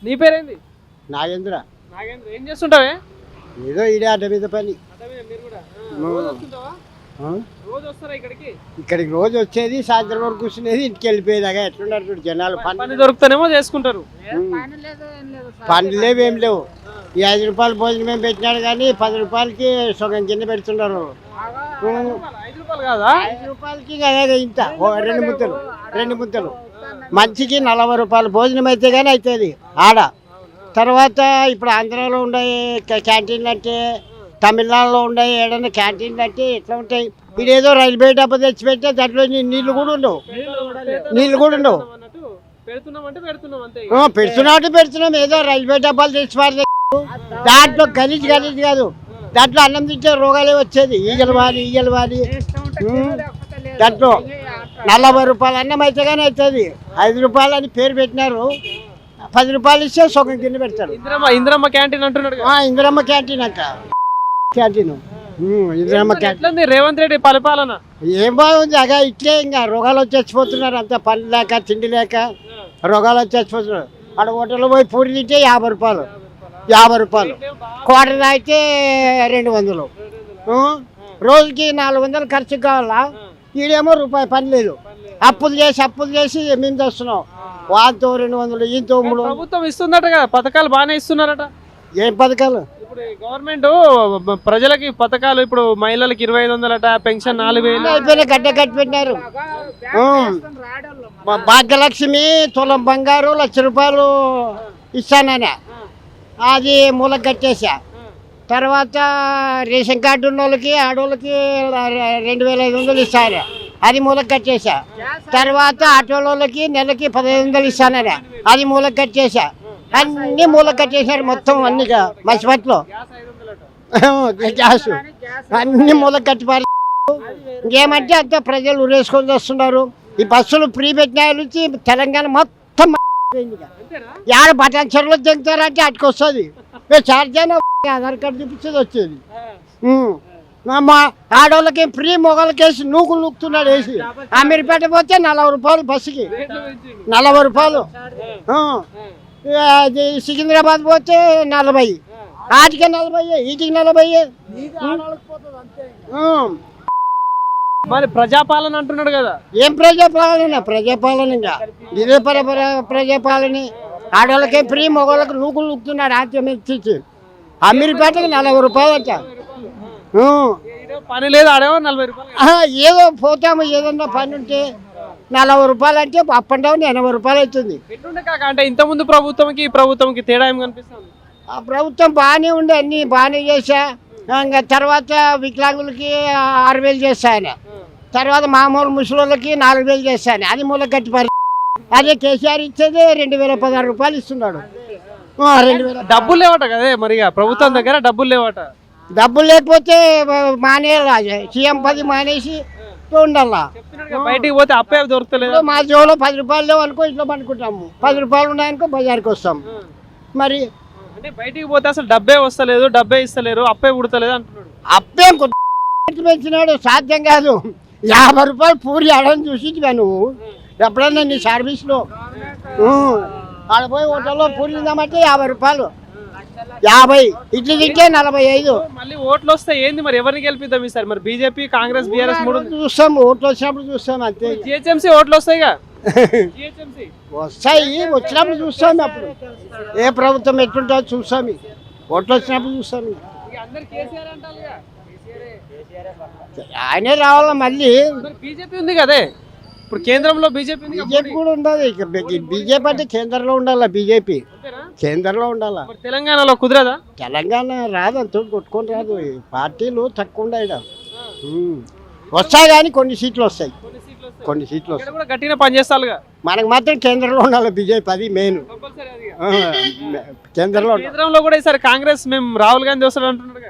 నీ పేరేంది? నాగేంద్ర. నాగేంద్ర ఏం చేస్తుంటావే? ఏదో ఇడే అడ్డ మీద పని. మీరు కూడా రోజు వస్తుంటావా? రోజు వస్తారా ఇక్కడికి? ఇక్కడికి రోజు వచ్చేది, సాయంత్రం వరకు కూర్చునేది, ఇంటికి వెళ్ళిపోయేదాకా. ఎట్లున్నారు చూడు జనాలు. పని దొరుకుతానేమో చేసుకుంటారు. పని లేవు, ఏం లేవు. ఈ 5 రూపాయలు భోజనం పెట్టినాడు కానీ 10 రూపాయలకి సగం కింద పెడుతున్నారు. 5 రూపాయలు కాదా? 5 రూపాయలకి ఇంత 2 ముద్దలు మంచికి 40 రూపాయలు భోజనం అయితే కానీ అవుతుంది ఆడ. తర్వాత ఇప్పుడు ఆంధ్రాలో ఉండే క్యాంటీన్లు అంటే, తమిళనాడులో ఉండే ఏడన్నా క్యాంటీన్లు అంటే ఎట్లా ఉంటాయి? ఇదేదో రైల్వే డబ్బా తెచ్చిపెట్టే దాంట్లో నీళ్ళు కూడా ఉండవు. పెడుతున్నాం ఏదో రైల్వే డబ్బాలు తెచ్చి దాంట్లో గలీజ్ కాదు. దాంట్లో అన్నం తింటే రోగాలే వచ్చేది. ఈగలు వాలి దాంట్లో 40 రూపాయలు అన్నం అయితే కానీ అవుతుంది. 5 రూపాయలు అని పేరు పెట్టినారు. 10 రూపాయలు ఇస్తే సగం కింద పెడతారు. ఇందిరమ్మ క్యాంటీన్ అంటున్నాడు. ఇందిరమ్మ క్యాంటీన్ అంట. Canteen Indiramma canteen. రేవంత్ రెడ్డి పరిపాలన ఏం బాగుంది అగా. ఇట్లే ఇంకా రోగాలు వచ్చి చచ్చిపోతున్నారు. అంత పని లేక తిండి లేక రోగాలు వచ్చి చచ్చిపోతున్నారు. అక్కడ హోటల్లో పోయి పూరి తింటే 50 రూపాయలు. క్వార్టర్ తాగితే 200. రోజుకి 400 ఖర్చు కావాలా. ఈడేమో రూపాయి పని లేదు. అప్పులు చేసి మేము తెస్తున్నాం. వాళ్ళతో 200, ఈతో 300. ప్రభుత్వం ఇస్తుందట కదా, పథకాలు బాగానే ఇస్తున్నారట. ఏం పథకాలు? ఇప్పుడు గవర్నమెంట్ ప్రజలకి పథకాలు, ఇప్పుడు మహిళలకు 2500 అట, పెన్షన్ 4000 అయిపోయినా గడ్డ కట్టి పెట్టినారు. భాగ్యలక్ష్మి తులం బంగారు 1,00,000 రూపాయలు ఇస్తానని అది మూలకు కట్టేసా. తర్వాత రేషన్ కార్డు ఉన్న వాళ్ళకి ఆడవాళ్ళకి 2,500 ఇస్తారు, అది మూలకు కట్టేసా. తర్వాత ఆటోలకి నెలకి 1,500 ఇస్తానని అది మూలకు కట్టేసా. అన్ని మూలకు కట్టేశారు మొత్తం. అన్నిగా మసిపట్లో గ్యాస్ అన్ని మూలకు కట్టిపారు. ఇంకేమంటే అంత ప్రజలు ఉరేసుకొని వస్తున్నారు. ఈ బస్సులు ఫ్రీ పెట్టిన నుంచి తెలంగాణ మొత్తం యాడ బటన్ చెరువులో దిగుతారంటే అటుకు వస్తుంది. చార్జ్ అయినా ఆధార్ కార్డు చూపించేది వచ్చేది. మా ఆడవాళ్ళకి ఫ్రీ, మొగలకేసి నూకులు నూకుతున్నాడు వేసి. అమీర్పేట పోతే 40 రూపాయలు బస్సుకి, 40 రూపాయలు. సికింద్రాబాద్ పోతే 40, ఆటికి 40, ఈటికి 40. మరి ప్రజాపాలన అంటున్నాడు కదా. ఏం ప్రజాపాలన ఇంకా ఇదే ప్రజాపాలన. ఆడవాళ్ళకి ఫ్రీ, మొగోళ్ళకి నూకులు నూకుతున్నాడు ఆత్మ ఇచ్చి. అమీర్పేటకి 40 రూపాయలు అంట. పని లేదు ఆడేమో 40 రూపాయలు. ఏదో పోతాము, ఏదన్నా పని ఉంటే 40 రూపాయలు అంటే అప్ అండ్ డౌన్ 80 రూపాయలు అవుతుంది. అంటే ఇంత ముందు ప్రభుత్వంకి ఈ ప్రభుత్వంకి తేడా ఏం కనిపిస్తుంది? ఆ ప్రభుత్వం బాగానే ఉండే, అన్ని బాగానే చేశా. ఇంకా తర్వాత వికలాంగులకి 6,000 చేస్తాను. తర్వాత మామూలు ముసలిళ్ళకి 4,000 చేస్తాను. అది మూల గట్టి పరి. అదే కేసీఆర్ ఇచ్చేది 2,016 రూపాయలు ఇస్తున్నాడు. 2,000. డబ్బులు లేవట కదా మరి ప్రభుత్వం దగ్గర, డబ్బులు లేవట. డబ్బులు లేకపోతే మానేయాలి. సీఎం 10 మానేసి ఉండాలా. బయటికి పోతే అప్పే దొరుకుతలేదు. మా జోలో 10 రూపాయలు లేవు అనుకో, ఇంట్లో పండుకుంటాము. 10 రూపాయలు ఉన్నాయనుకో బజార్కి వస్తాం. మరి అంటే బయటికి పోతే అసలు డబ్బే వస్తలేదు, డబ్బే ఇస్తలేరు, అప్పే పుడతలేదు అంటున్నాడు. అప్పే పెంచినాడు, సాధ్యం కాదు. 50 రూపాయలు పూరి ఆడని చూసి నువ్వు ఎప్పుడన్నా నీ సర్వీస్లో ఆడ పోయి హోటల్లో పూరి తిందామంటే 50 రూపాయలు, 50 ఇడ్లీ తింటే 45. మళ్ళీ ఓట్లు వస్తే ఏంది మరి, ఎవరిని గెలిపిద్దాం ఈసారి? మరి బీజేపీ, కాంగ్రెస్, బీఆర్ఎస్ 3 చూస్తాం. ఓట్లు వచ్చినప్పుడు చూస్తాం అంతే. జిహెచ్ఎంసీ ఓట్లు వస్తాయిగా. వస్తాయి, వచ్చినప్పుడు చూస్తాం. అప్పుడు ఏ ప్రభుత్వం ఎట్లుంటుందో చూస్తాం. ఓట్లు వచ్చినప్పుడు చూస్తాం. ఆయనే రావాలా మళ్ళీ. బీజేపీ ఉంది కదే ఇప్పుడు కేంద్రంలో, బీజేపీ కూడా ఉండాలి. బీజేపీ అంటే కేంద్రంలో ఉండాలా. బీజేపీ కేంద్రంలో ఉండాలా. తెలంగాణలో కుదరదా? తెలంగాణ రాదు, అంత కొట్టుకొని రాదు. పార్టీలు తక్కువ ఉన్నాయి. వస్తాయి కానీ కొన్ని సీట్లు వస్తాయి. గట్టిగా పనిచేస్తారుగా. మనకు మాత్రం కేంద్రంలో ఉండాలి బీజేపీ, అది మెయిన్. కేంద్రంలో కూడా ఈసారి కాంగ్రెస్, మేము రాహుల్ గాంధీ వస్తాడు అంటున్నాడు.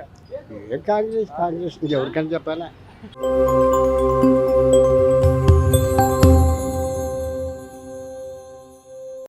కాంగ్రెస్ ఎవరికైనా చెప్పాలా.